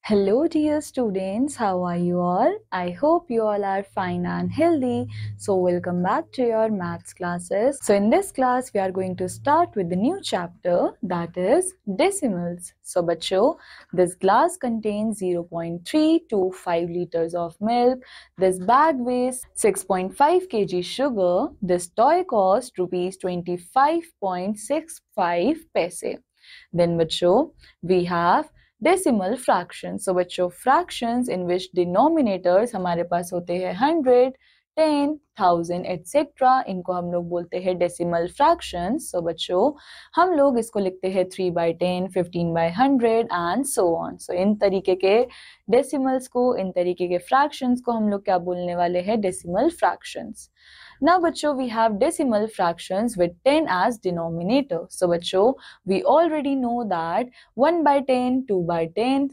Hello, dear students. How are you all? I hope you all are fine and healthy. So, welcome back to your maths classes. So, in this class, we are going to start with the new chapter that is decimals. So, bachcho, this glass contains 0.3 to 5 liters of milk. This bag weighs 6.5 kg sugar. This toy cost rupees 25.65 paise. Then, bachcho, we have decimal fraction so बच्चों fractions इन विच denominators हमारे पास होते हैं 100, 10, 1000 etcetera, इनको हम लोग बोलते हैं decimal fractions. सो बच्चों हम लोग इसको लिखते हैं 3/10, 15/100 एंड सो ऑन. सो इन तरीके के डेसिमल्स को, इन तरीके के फ्रैक्शंस को हम लोग क्या बोलने वाले हैं? Decimal fractions. Now, बच्चों, we have decimal fractions with 10 as denominator. So, बच्चों, we already know that 1/10, 2/10,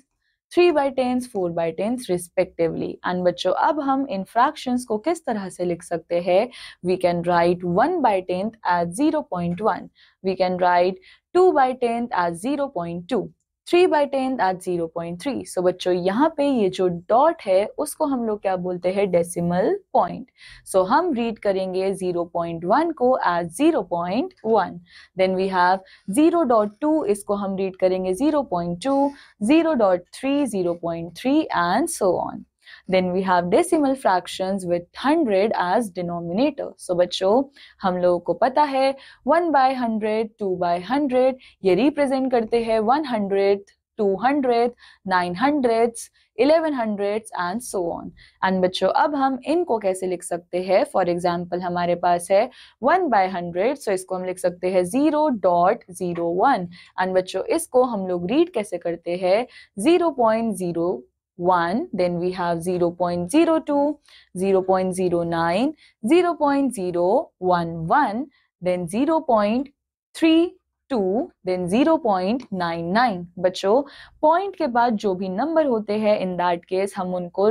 3/10, 4/10 respectively. And बच्चों, अब हम इन fractions को किस तरह से लिख सकते हैं? We can write 1/10 as 0.1. We can write 2/10 as 0.2. 3/10 at 0.3. So बच्चों यहाँ पे ये जो डॉट है उसको हम लोग क्या बोलते हैं? Decimal point. सो हम रीड करेंगे 0.1 को एज 0.1. देन वी हैव 0.2, इसको हम रीड करेंगे 0.2, 0.3, 0.3 and so on. Then we have decimal fractions with 100 as denominator. So बच्चों हम लोगों को पता है 1/100, 2/100 ये रिप्रेजेंट करते हैं 100th, 200th, 900ths, 1100ths and so on. And बच्चों अब हम इनको कैसे लिख सकते हैं? फॉर एग्जाम्पल हमारे पास है 1/100, सो इसको हम लिख सकते हैं 0.01. एंड बच्चों इसको हम लोग रीड कैसे करते हैं? 0.01, then we have 0.02, 0.09, 0.011, then 0.32, then 0.99. बच्चों पॉइंट के बाद जो भी नंबर होते हैं इन दैट केस हम उनको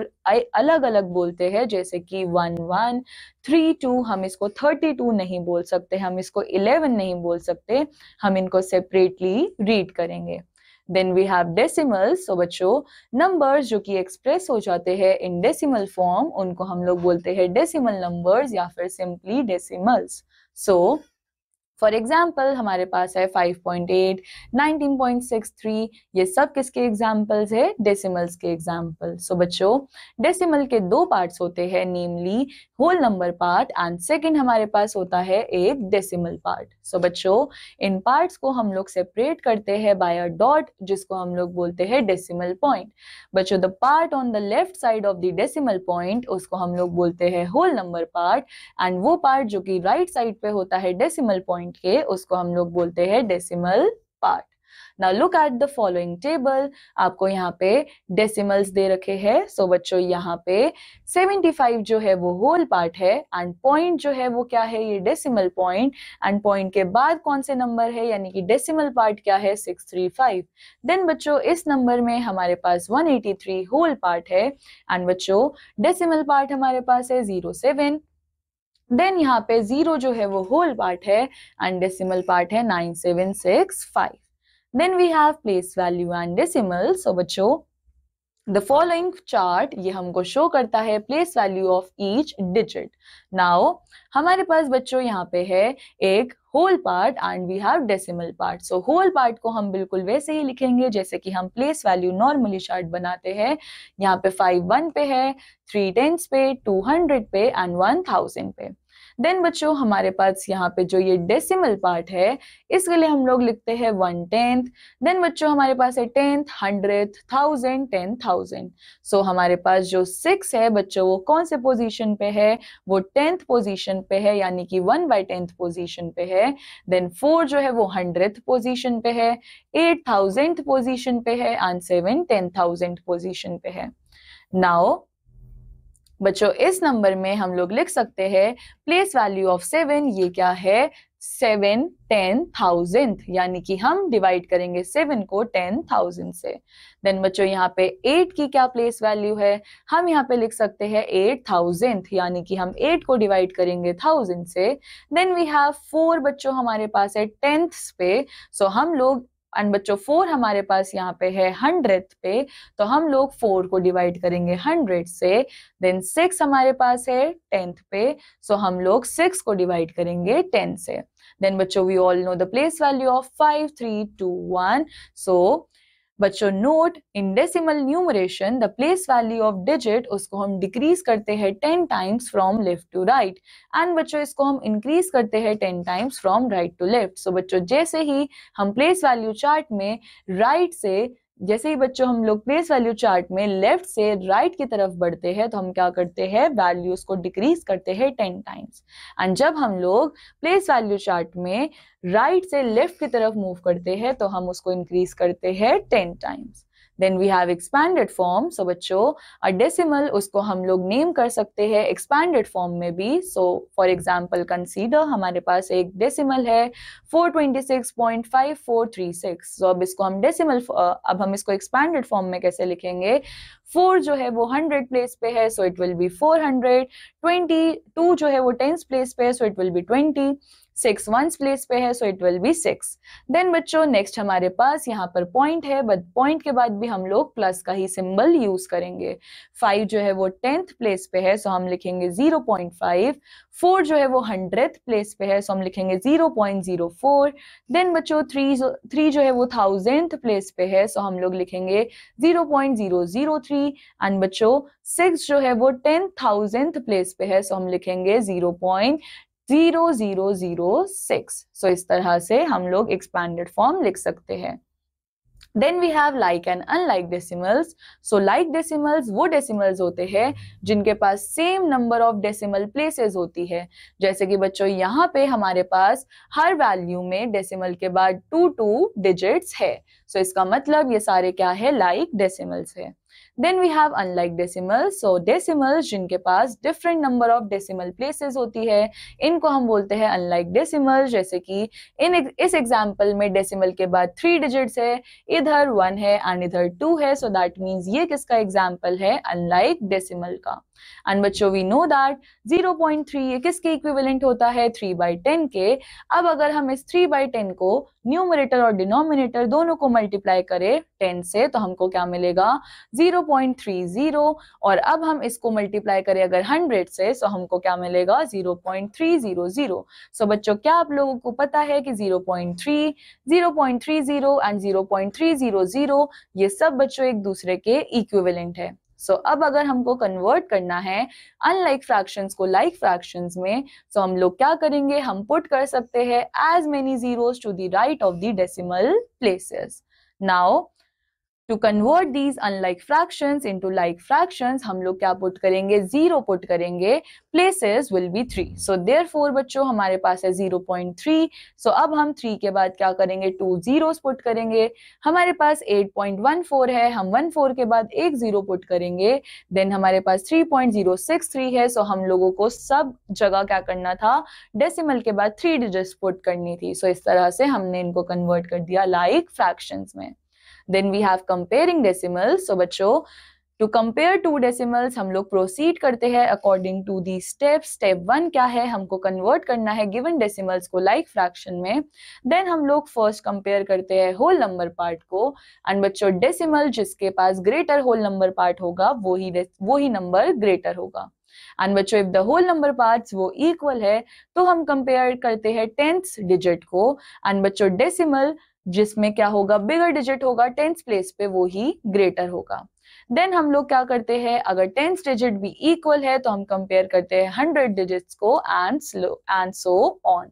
अलग अलग बोलते हैं, जैसे कि 1132, हम इसको 32 नहीं बोल सकते, हम इसको 11 नहीं बोल सकते, हम इनको सेपरेटली रीड करेंगे. Then we have decimals. So बच्चों नंबर्स जो कि एक्सप्रेस हो जाते हैं इन डेसिमल फॉर्म उनको हम लोग बोलते हैं डेसिमल नंबर्स या फिर simply decimals. So for example हमारे पास है 5.8, 19.63, ये सब किसके एग्जाम्पल्स है? डेसिमल्स के एग्जाम्पल. सो बच्चों डेसिमल के दो पार्ट्स होते हैं, namely whole number part and second हमारे पास होता है एक डेसिमल पार्ट. सो बच्चों इन पार्ट्स को हम लोग सेपरेट करते हैं बाय अ डॉट, जिसको हम लोग बोलते हैं डेसिमल पॉइंट. बच्चों the part on the left side of the decimal point उसको हम लोग बोलते हैं होल नंबर पार्ट, एंड वो पार्ट जो कि राइट साइड पे होता है डेसिमल पॉइंट के उसको हम लोग बोलते हैं decimal part. Now look at the following table. आपको यहाँ पे डेसिमल्स दे रखे हैं. सो बच्चों यहाँ पे 75 जो है वो होल पार्ट है एंड पॉइंट जो है वो क्या है? ये डेसिमल पॉइंट. एंड पॉइंट के बाद कौन से नंबर है? यानी कि डेसिमल पार्ट क्या है? 635. देन बच्चों इस नंबर में हमारे पास 183 होल पार्ट है एंड बच्चों डेसिमल पार्ट हमारे पास है 07. देन यहाँ पे 0 जो है वो होल पार्ट है एंड डेसिमल पार्ट है 9765. Then we have place value and decimal. So बच्चों the following chart ये हमको शो करता है place value of each digit. Now हमारे पास बच्चों यहाँ पे है एक whole part and we have decimal part. So whole part को हम बिल्कुल वैसे ही लिखेंगे जैसे कि हम place value normally chart बनाते हैं. यहाँ पे 5 1 पे है, 3 10s पे, 200 पे and 1000 पे. देन बच्चों हमारे पास यहाँ पे जो ये डेसिमल पार्ट है इसके लिए हम लोग लिखते हैं 1/10. देन बच्चों हमारे पास है 10th, 100th, 1000, 10,000. सो हमारे पास जो 6 है बच्चों वो कौन से पोजीशन पे है? वो 10th पोजीशन पे है, यानी कि 1/10th पोजीशन पे है. देन 4 जो है वो 100th पोजीशन पे है, 8 1000th पोजीशन पे है एंड 7 10,000th पोजीशन पे है. नाउ बच्चों इस नंबर में हम लोग लिख सकते हैं प्लेस वैल्यू ऑफ 7. ये क्या है? 7 10,000, यानी कि हम डिवाइड करेंगे 7 को 10,000 से. देन बच्चों यहाँ पे 8 की क्या प्लेस वैल्यू है? हम यहाँ पे लिख सकते हैं 8,000, यानी कि हम 8 को डिवाइड करेंगे 1000 से. देन वी हैव 4 बच्चों हमारे पास है 10ths पे. सो हम लोग एंड बच्चों 4 हमारे पास यहाँ पे है 100th पे, तो हम लोग 4 को डिवाइड करेंगे 100 से। देन 6 हमारे पास है 10th पे, सो हम लोग 6 को डिवाइड करेंगे 10 से। देन बच्चों we all know the place value of 5, 3, 2, 1। So बच्चों note, in decimal numeration the place value of digit उसको हम डिक्रीज करते हैं 10 times from left to right, and बच्चों इसको हम इंक्रीज करते हैं 10 times from right to left. So बच्चों जैसे ही हम प्लेस वैल्यू चार्ट में राइट से, जैसे ही बच्चों हम लोग प्लेस वैल्यू चार्ट में लेफ्ट से राइट की तरफ बढ़ते हैं, तो हम क्या करते हैं, वैल्यूज को डिक्रीज करते हैं 10 टाइम्स। एंड जब हम लोग प्लेस वैल्यू चार्ट में राइट से लेफ्ट की तरफ मूव करते हैं, तो हम उसको इंक्रीज करते हैं 10 times. Then we have expanded form. So बच्चों अ डेसिमल उसको हम लोग नेम कर सकते हैं एक्सपैंडेड फॉर्म में भी। सो फॉर एग्जांपल कंसीडर हमारे पास एक डेसिमल है 426.5436। सो अब इसको हम डेसिमल, अब हम इसको एक्सपैंडेड फॉर्म में कैसे लिखेंगे, 4 जो है वो 100 प्लेस पे है, सो इट विल बी 400। 22 जो है वो 10th प्लेस पे है, so it will be 20। 6 1st place पे है, so it will be 6। Then बच्चों नेक्स्ट हमारे पास यहाँ पर पॉइंट है, बट पॉइंट के बाद भी हम लोग प्लस का ही सिंबल यूज करेंगे। 5 जो है वो 10th प्लेस पे है, सो हम लिखेंगे 0.5। 4 जो है वो 100th प्लेस पे है, सो हम लिखेंगे 0.04। देन बच्चों 3 जो है वो 1000th प्लेस पे है, सो हम लोग लिखेंगे 0.003। एंड बच्चों 6 जो है वो 10,000th प्लेस पे है, सो हम लिखेंगे 0.0006। सो इस तरह से हम लोग एक्सपैंडेड फॉर्म लिख सकते हैं। Then we have like and unlike decimals. So like decimals वो decimals होते हैं जिनके पास same number of decimal places होती है। जैसे कि बच्चों यहाँ पे हमारे पास हर वैल्यू में decimal के बाद 2 digits है। So इसका मतलब ये सारे क्या है, like decimals है। Then we have unlike decimals. So decimals जिनके पास different number of decimal places होती है, इनको हम बोलते हैं unlike decimals। जैसे कि इस एग्जाम्पल में डेसिमल के बाद 3 डिजिट्स है, इधर 1 है एंड इधर 2 है, सो दैट मीन्स ये किसका एग्जाम्पल है, अनलाइक डेसिमल का। एंड बच्चों वी नो दैट 0.3 ये किसके इक्विवेलेंट होता है, 3/10 के। अब अगर हम इस 3/10 को न्यूमरेटर और डिनोमिनेटर दोनों को मल्टीप्लाई करें 10 से, तो हमको क्या मिलेगा, 0.30। और अब हम इसको मल्टीप्लाई करें अगर 100 से, तो हमको क्या मिलेगा, 0.300। सो बच्चों क्या आप लोगों को पता है कि 0.3, 0.30 एंड 0.300 ये सब बच्चों एक दूसरे के इक्विवेलेंट है। सो अब अगर हमको कन्वर्ट करना है अनलाइक फ्रैक्शंस को लाइक फ्रैक्शंस में, सो हम लोग क्या करेंगे, हम पुट कर सकते हैं as many zeros to the right of the decimal places. Now To convert these unlike fractions into like fractions, हम लोग क्या पुट करेंगे, 0 पुट करेंगे, places will be 3. So therefore बच्चों हमारे पास है 0.3. So अब हम 3 के बाद क्या करेंगे, 2 zeros पुट करेंगे। हमारे पास 8.14 है, हम 14 के बाद एक 0 पुट करेंगे। देन हमारे पास 3.063 है, so हम लोगों को सब जगह क्या करना था, डेसिमल के बाद 3 डिजिट्स पुट करनी थी। So इस तरह से हमने इनको कन्वर्ट कर दिया लाइक फ्रैक्शंस में। Then we have comparing decimals. So बच्चों to compare two decimals हम लोग प्रोसीड करते हैं according to the steps. Step 1 क्या है, हमको कन्वर्ट करना है given decimals को like fraction में। Then हम लोग फर्स्ट कंपेयर करते हैं होल नंबर पार्ट को, एंड बच्चों डेसिमल जिसके पास ग्रेटर होल नंबर पार्ट होगा वही नंबर ग्रेटर होगा। एंड बच्चों if the whole number parts वो इक्वल है, तो हम कंपेयर करते हैं 10th डिजिट को, एंड बच्चों डेसिमल जिसमें क्या होगा, बिगर डिजिट होगा 10th प्लेस पे, वो ही ग्रेटर होगा। देन हम लोग क्या करते हैं, अगर 10th डिजिट भी इक्वल है तो हम कंपेयर करते हैं 100 डिजिट्स को and so on.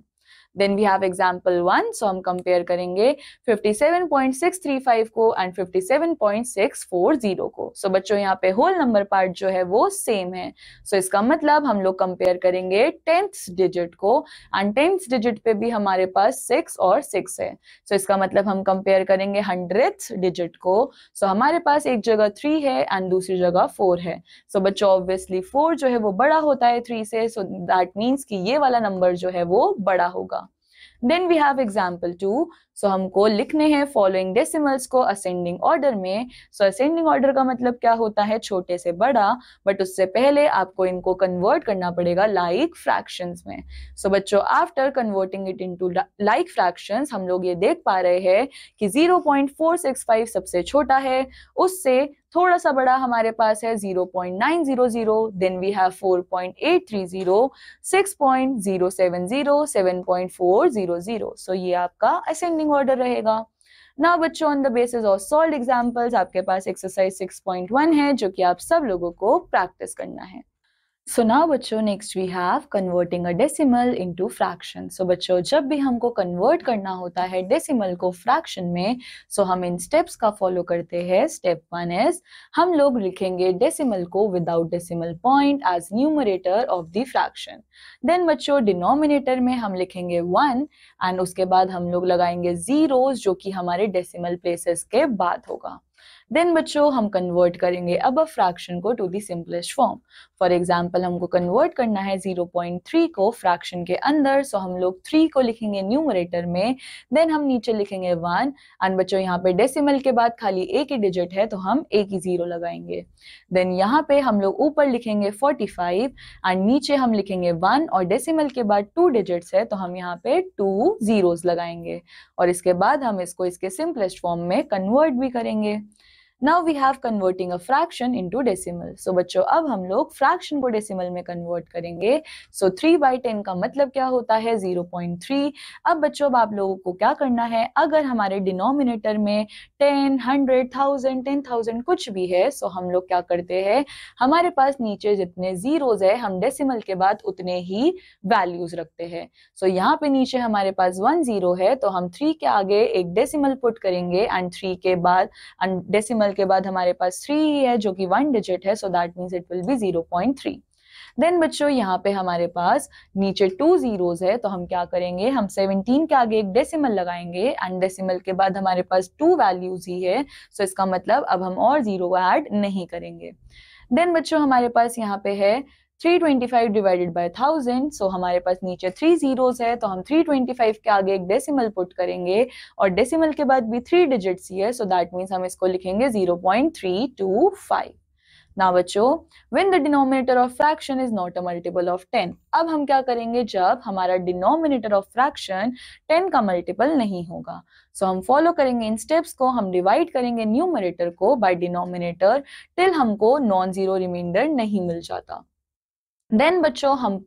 Then we have example 1. So हम कंपेयर करेंगे 57.635 को एंड 57.640 को। So बच्चों यहाँ पे होल नंबर पार्ट जो है वो सेम है। So इसका मतलब हम लोग कंपेयर करेंगे 10th डिजिट को, एंड 10th डिजिट पे भी हमारे पास 6 और 6 है। So इसका मतलब हम कंपेयर करेंगे 100th डिजिट को। So हमारे पास एक जगह 3 है एंड दूसरी जगह 4 है। So बच्चों ऑब्वियसली 4 जो है वो बड़ा होता है 3 से, so दैट मीन्स कि ये वाला नंबर जो है वो बड़ा होगा। Then we have example 2। So हमको लिखने हैं फॉलोइंग डेसिमल्स को असेंडिंग ऑर्डर में। सो असेंडिंग ऑर्डर का मतलब क्या होता है, छोटे से बड़ा, बट उससे पहले आपको इनको कन्वर्ट करना पड़ेगा लाइक फ्रैक्शंस में। सो बच्चों, after converting it into like fractions हम लोग ये देख पा रहे हैं कि 0.465 सबसे छोटा है, उससे थोड़ा सा बड़ा हमारे पास है 0.900, देन वी हैव 4.830, 6.070, 7.400। सो ये आपका असेंडिंग ऑर्डर रहेगा। नाउ बच्चों, on the basis of solved examples आपके पास एक्सरसाइज 6.1 है जो कि आप सब लोगों को प्रैक्टिस करना है। सो नाउ बच्चों, next we have converting a decimal into fraction. So बच्चों, जब भी हमको कन्वर्ट करना होता है डेसिमल को फ्रैक्शन में, सो हम इन स्टेप्स का फॉलो करते हैं। स्टेप 1 इज हम लोग लिखेंगे डेसिमल को without decimal point as numerator of the fraction. Then बच्चों, डिनोमिनेटर में हम लिखेंगे 1 एंड उसके बाद हम लोग लगाएंगे जीरोस जो कि हमारे डेसिमल प्लेसेस के बाद होगा। देन बच्चों, हम कन्वर्ट करेंगे अब फ्रैक्शन को to the simplest form. For example, हमको कन्वर्ट करना है 0.3 को फ्रैक्शन के अंदर, सो हम लोग 3 को लिखेंगे न्यूमरेटर में, देन हम नीचे लिखेंगे 1 एंड बच्चों यहाँ पे डेसिमल के बाद खाली एक ही डिजिट है तो हम एक ही जीरो लगाएंगे। देन यहाँ पे हम लोग ऊपर लिखेंगे 45 एंड नीचे हम लिखेंगे 1 और डेसिमल के बाद 2 डिजिट्स है तो हम यहाँ पे 2 जीरोस लगाएंगे और इसके बाद हम इसको इसके सिंपलेस्ट फॉर्म में कन्वर्ट भी करेंगे। Now we have converting a fraction into decimal. So बच्चों, अब हम लोग फ्रैक्शन को डेसिमल में कन्वर्ट करेंगे। So 3/10 का मतलब क्या होता है, 0.3। अब बच्चों, अब आप लोगों को क्या करना है, अगर हमारे डिनोमिनेटर में 10, 100, 1000, 10,000 कुछ भी है, सो हम लोग क्या करते हैं, हमारे पास नीचे जितने जीरोज है हम डेसिमल के बाद उतने ही वैल्यूज रखते हैं। सो यहाँ पे नीचे हमारे पास 1 0 है तो हम 3 के आगे एक डेसिमल पुट करेंगे एंड 3 के बाद डेसिमल के बाद हमारे पास 3 है जो कि 1 डिजिट है, so that means it will be 0.3। Then बच्चों, यहाँ पे हमारे पास नीचे 2 जीरोस है तो हम क्या करेंगे, हम 17 के आगे एक डेसिमल लगाएंगे एंड डेसिमल के बाद हमारे पास 2 वैल्यूज ही है, सो इसका मतलब अब हम और जीरो ऐड नहीं करेंगे। देन बच्चों, हमारे पास यहाँ पे है 325 डिवाइडेड बाय 1000, सो हमारे पास नीचे 3 जीरोस है तो हम 325 के आगे एक डेसिमल पुट करेंगे और डेसिमल के बाद भी 3 डिजिट्स ही है, सो दैट मींस हम इसको लिखेंगे 0.325। नाउ बच्चों, when the denominator of fraction is not a multiple of 10, अब हम क्या करेंगे, जब हमारा डिनोमिनेटर ऑफ फ्रैक्शन 10 का मल्टीपल नहीं होगा, सो हम फॉलो करेंगे इन स्टेप्स को। हम डिवाइड करेंगे न्यूमरेटर को बाय डिनोमिनेटर टिल हमको नॉन जीरो रिमाइंडर नहीं मिल जाता। देन बच्चों, हम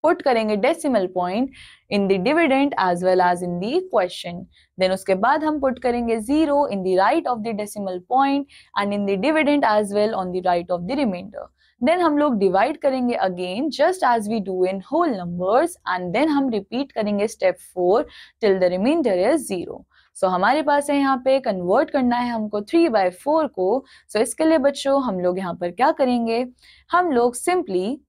पुट करेंगे decimal point in the dividend as well as in the question. Then उसके बाद हम पुट करेंगे 0 in the right of the decimal point and in the dividend as well on the right of the remainder. Then हम लोग divide करेंगे again just as we do in whole numbers and then हम repeat करेंगे step 4 till the remainder is 0। So हमारे पास है यहाँ पे कन्वर्ट करना है हमको 3/4 को। सो इसके लिए बच्चों हम लोग यहाँ पर क्या करेंगे, हम लोग सिंपली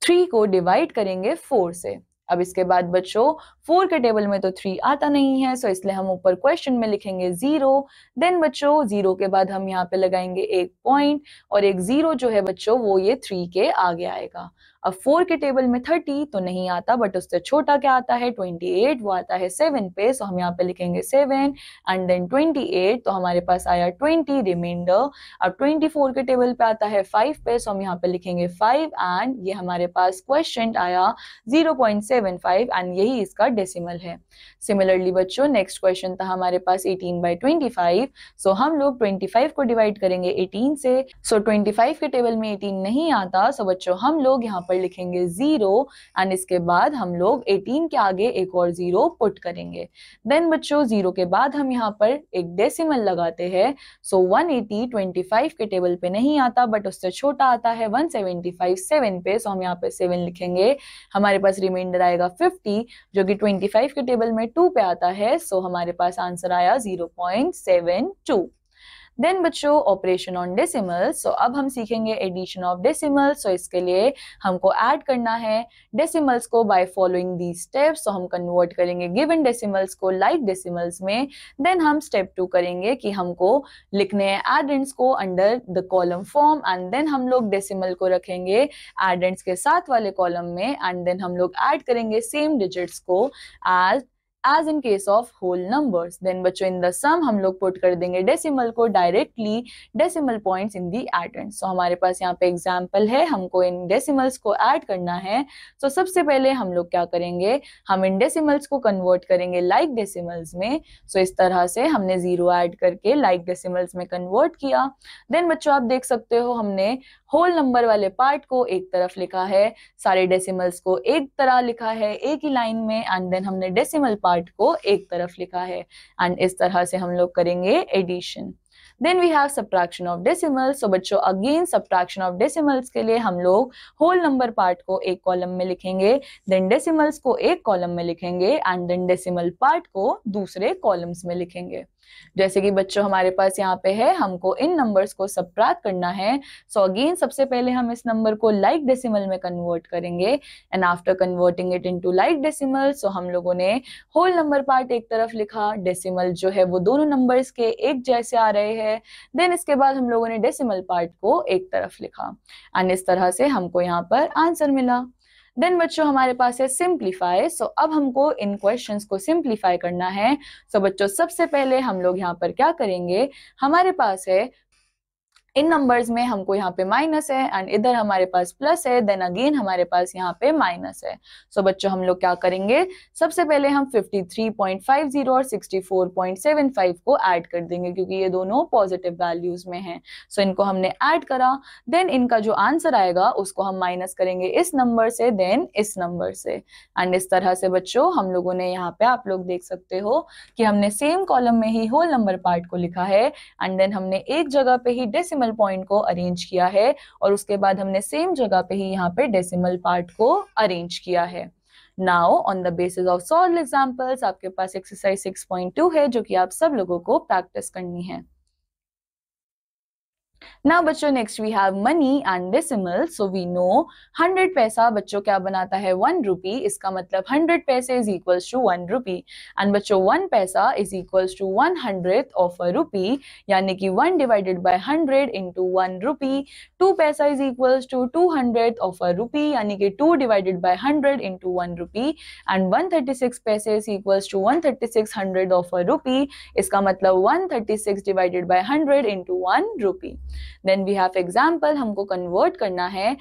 3 को डिवाइड करेंगे 4 से। अब इसके बाद बच्चों 4 के टेबल में तो 3 आता नहीं है, सो इसलिए हम ऊपर क्वेश्चन में लिखेंगे 0। देन बच्चों 0 के बाद हम यहाँ पे लगाएंगे एक पॉइंट और एक 0 जो है बच्चों वो ये 3 के आगे आएगा। अब 4 के टेबल में 30 तो नहीं आता, बट उससे छोटा क्या आता है 28, वो आता है 7 पे, सो हम यहाँ पे लिखेंगे 7 एंड देन 28, तो हमारे पास आया 20 रिमाइंडर। अब 24 के टेबल पे आता है 5 पे, सो हम यहाँ पे लिखेंगे 5 एंड ये हमारे पास क्वेश्चन आया 0.75 एंड यही इसका डेसिमल है। सिमिलरली बच्चों नेक्स्ट क्वेश्चन था हमारे पास 18/25, सो हम लोग 25 को डिवाइड करेंगे 18 से। सो 25 के टेबल में 18 नहीं आता, सो बच्चों हम लोग यहाँ पर लिखेंगे 0 एंड इसके बाद हम लोग 18 के आगे एक और 0 पुट करेंगे। देन बच्चों 0 के बाद हम यहाँ पर एक डेसिमल लगाते हैं। सो 180 25 के टेबल पे नहीं आता, बट उससे छोटा आता है 175 7 पे, सो हम यहाँ पे 7 लिखेंगे। हमारे पास रिमाइंडर आएगा 50 जो कि 25 के टेबल में 2 पे आता है, सो हमारे पास आंसर आया 0.72। देन बच्चों ऑपरेशन ऑन डेसिमल्स, सो अब हम सीखेंगे एडिशन ऑफ डेसिमल्स। सो इसके लिए हमको ऐड करना है डेसिमल्स को by following the steps. So हम कन्वर्ट करेंगे गिवन डेसिमल्स को लाइक डेसिमल्स में। देन हम स्टेप 2 करेंगे कि हमको लिखने हैं एडेंड्स को under the column form, and then हम लोग डेसिमल को रखेंगे एडेंड्स के साथ वाले कॉलम में, एंड देन हम लोग ऐड करेंगे सेम डिजिट्स को as in case of whole numbers. Then बच्चों in the sum हम लोग पुट कर देंगे डेसिमल को directly decimal points in the addend. So हमारे पास यहाँ पे एग्जाम्पल है, हमको इन डेसिमल्स को ऐड करना है। सो सबसे पहले हम लोग क्या करेंगे, हम इन डेसिमल्स को कन्वर्ट करेंगे लाइक डेसिमल्स में। सो इस तरह से हमने 0 ऐड करके लाइक डेसिमल्स में कन्वर्ट किया। देन बच्चों आप देख सकते हो हमने होल नंबर वाले पार्ट को एक तरफ लिखा है, सारे डेसिमल्स को एक तरह लिखा है एक ही लाइन में, एंड देन हमने डेसिमल पार्ट को एक तरफ लिखा है, एंड इस तरह से हम लोग करेंगे addition. Then we have subtraction of decimals. So बच्चों अगेन सब्ट्रैक्शन ऑफ डेसिमल्स के लिए हम लोग होल नंबर पार्ट को एक कॉलम में लिखेंगे, देन डेसिमल्स को एक कॉलम में लिखेंगे, एंड देन डेसिमल पार्ट को दूसरे कॉलम्स में लिखेंगे। जैसे कि बच्चों हमारे पास यहाँ पे है, हमको इन नंबर्स को सब्ट्रैक्ट करना है। सो अगेन सबसे पहले हम इस नंबर को लाइक डेसिमल में कन्वर्ट करेंगे, and after converting it into like decimal, so हम लोगों ने होल नंबर पार्ट एक तरफ लिखा, डेसिमल जो है वो दोनों नंबर्स के एक जैसे आ रहे हैं। देन इसके बाद हम लोगों ने डेसिमल पार्ट को एक तरफ लिखा, एंड इस तरह से हमको यहाँ पर आंसर मिला। देन बच्चों हमारे पास है सिंप्लीफाई। सो अब हमको इन क्वेश्चंस को सिंप्लीफाई करना है। सो बच्चों सबसे पहले हम लोग यहाँ पर क्या करेंगे, हमारे पास है इन नंबर्स में हमको यहाँ पे माइनस है, एंड इधर हमारे पास प्लस है, देन अगेन हमारे पास यहाँ पे माइनस है। सो बच्चों हम लोग क्या करेंगे, सबसे पहले हम 53.50 और 64.75 को ऐड कर देंगे, क्योंकि ये दोनों पॉजिटिव वैल्यूज में हैं। सो इनको हमने ऐड करा, देन इनका जो आंसर आएगा उसको हम माइनस करेंगे इस नंबर से, देन इस नंबर से, एंड इस तरह से बच्चों हम लोगों ने यहाँ पे आप लोग देख सकते हो कि हमने सेम कॉलम में ही होल नंबर पार्ट को लिखा है, एंड देन हमने एक जगह पे ही डेसिमल पॉइंट को अरेंज किया है, और उसके बाद हमने सेम जगह पे ही यहाँ पे डेसिमल पार्ट को अरेंज किया है। Now on the basis of solve examples आपके पास एक्सरसाइज 6.2 है, जो कि आप सब लोगों को प्रैक्टिस करनी है। Now बच्चों next we have money and decimal. So we know 100 paisa बच्चों क्या बनाता है 1 रुपी, इसका मतलब 100 पैसे is equals to 1 rupee, and बच्चों 1 पैसा is equals to 100th of a rupee, यानी कि 1 डिवाइडेड बाय 100 इंटू 1 रुपी। 2 पैसा is equals to 200th of a rupee, यानी कि 2 divided by 100 into 1 rupee, and 136 पैसे is equals to 13600 of a rupee, इसका मतलब 136 divided by 100 into 1 rupee. Then we have example, हमको convert करना है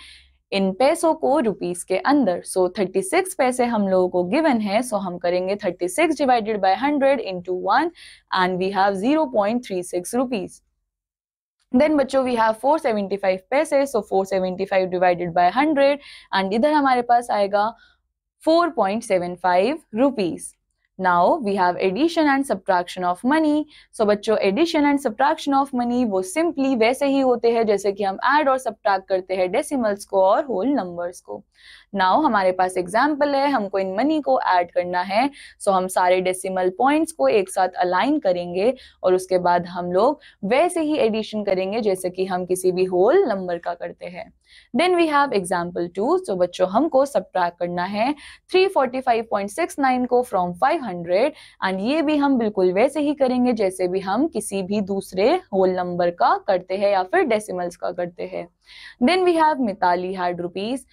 इन पैसों को रुपीस के अंदर। सो 36 पैसे हम लोगों को गिवन है, सो हम करेंगे 36 divided by 100 into 1, and we have 0.36 rupees. Then बच्चों we have 475 paise, so 475 divided by 100, and इधर हमारे पास आएगा 4.75 rupees. Now we have addition and subtraction of money. So बच्चों addition and subtraction of money वो simply वैसे ही होते हैं जैसे कि हम add और subtract करते हैं decimals को और whole numbers को। Now हमारे पास एग्जाम्पल है, हमको इन मनी को ऐड करना है। सो हम सारे डेसिमल पॉइंट्स को एक साथ अलाइन करेंगे, और उसके बाद हम लोग वैसे ही एडिशन करेंगे जैसे कि हम किसी भी होल नंबर का करते हैं। Then we have example 2। So बच्चों हमको सब्ट्रैक्ट करना है 345.69 को फ्रॉम 500, एंड ये भी हम बिल्कुल वैसे ही करेंगे जैसे भी हम किसी भी दूसरे होल नंबर का करते हैं या फिर डेसिमल्स का करते हैं। Then we have Mitali had rupees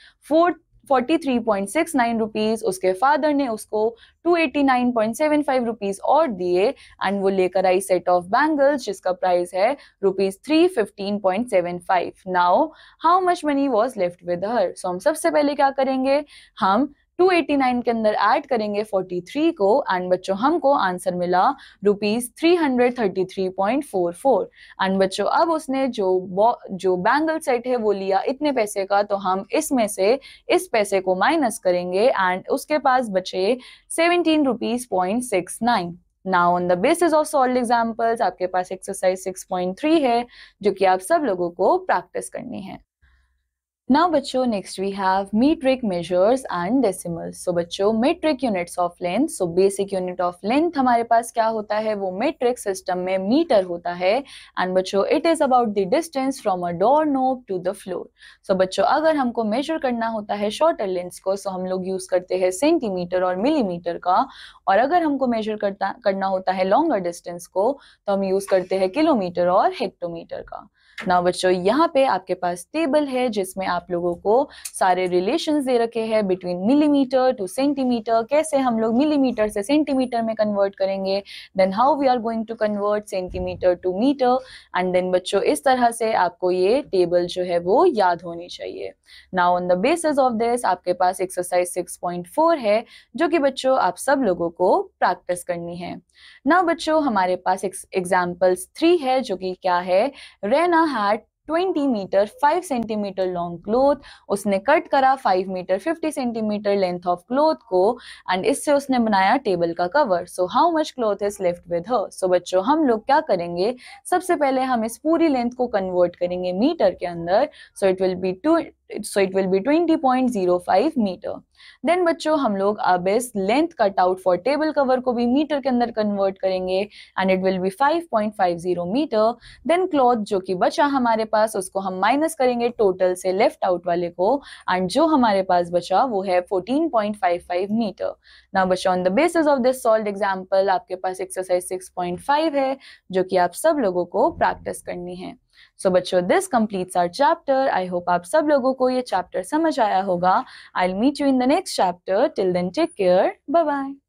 43.69 rupees, उसके फादर ने उसको 289.75 रुपीज और दिए, एंड वो लेकर आई सेट ऑफ बैंगल्स जिसका प्राइस है rupees 315.75। Now how much money was left with her. So हम सबसे पहले क्या करेंगे, हम 289 के अंदर ऐड करेंगे 43 को, एंड बच्चों हमको आंसर मिला रुपीज 333.44। एंड बच्चों अब उसने जो बैंगल सेट है वो लिया इतने पैसे का, तो हम इसमें से इस पैसे को माइनस करेंगे, एंड उसके पास बचे 17 rupees 0.69। Now on the basis of solved examples आपके पास एक्सरसाइज 6.3 है, जो कि आप सब लोगों को प्रैक्टिस करनी है। नाउ बच्चों next we have metric measures and decimals. So बच्चों metric units of length, so basic unit of length हमारे पास क्या होता है, वो मीट्रिक सिस्टम में मीटर होता है। एंड बच्चों it is about the distance from a door knob to the floor. So बच्चों अगर हमको मेजर करना होता है शॉर्टर लेंथ्स को, सो हम लोग यूज करते हैं सेंटीमीटर और मिलीमीटर का, और अगर हमको मेजर करना होता है लॉन्गर डिस्टेंस को, तो हम यूज करते हैं किलोमीटर और हेक्टोमीटर का। नाउ बच्चों यहाँ पे आपके पास टेबल है जिसमें आप लोगों को सारे रिलेशंस दे रखे हैं बिटवीन मिलीमीटर टू सेंटीमीटर, कैसे हम लोग मिलीमीटर से सेंटीमीटर में कन्वर्ट करेंगे, then how we are going to convert centimetre to metre, and then बच्चों इस तरह से आपको ये टेबल जो है वो याद होनी चाहिए। Now on the basis of this आपके पास एक्सरसाइज 6.4 है जो कि बच्चों आप सब लोगों को प्रैक्टिस करनी है। नाउ बच्चों हमारे पास एग्जाम्पल्स 3 है जो कि क्या है, Rena had 20 metre 5 centimetre long cloth, उसने कट करा 5 metre 50 centimetre length of cloth को, एंड इससे उसने बनाया टेबल का cover. So how much cloth is left with her. So बच्चों हम लोग क्या करेंगे, सबसे पहले हम इस पूरी लेंथ को कन्वर्ट करेंगे मीटर के अंदर। So it will be 20.05 metre. Then बच्चों हम लोग अब इस length cut out for table cover को भी मीटर के अंदर कन्वर्ट करेंगे, and it will be 5.50 metre. Then cloth जो कि बचा हमारे पास उसको हम माइनस करेंगे टोटल से लेफ्ट आउट वाले को, एंड जो हमारे पास बचा वो है 14.55 मीटर। नाउ बच्चों on the basis of this solved example आपके पास एक्सरसाइज 6.5 है जो कि आप सब लोगों को प्रैक्टिस करनी है। सो बच्चों this completes our chapter. I hope आप सब लोगों को ये चैप्टर समझ आया होगा। I'll meet you in the next chapter. Till then, take care. Bye bye.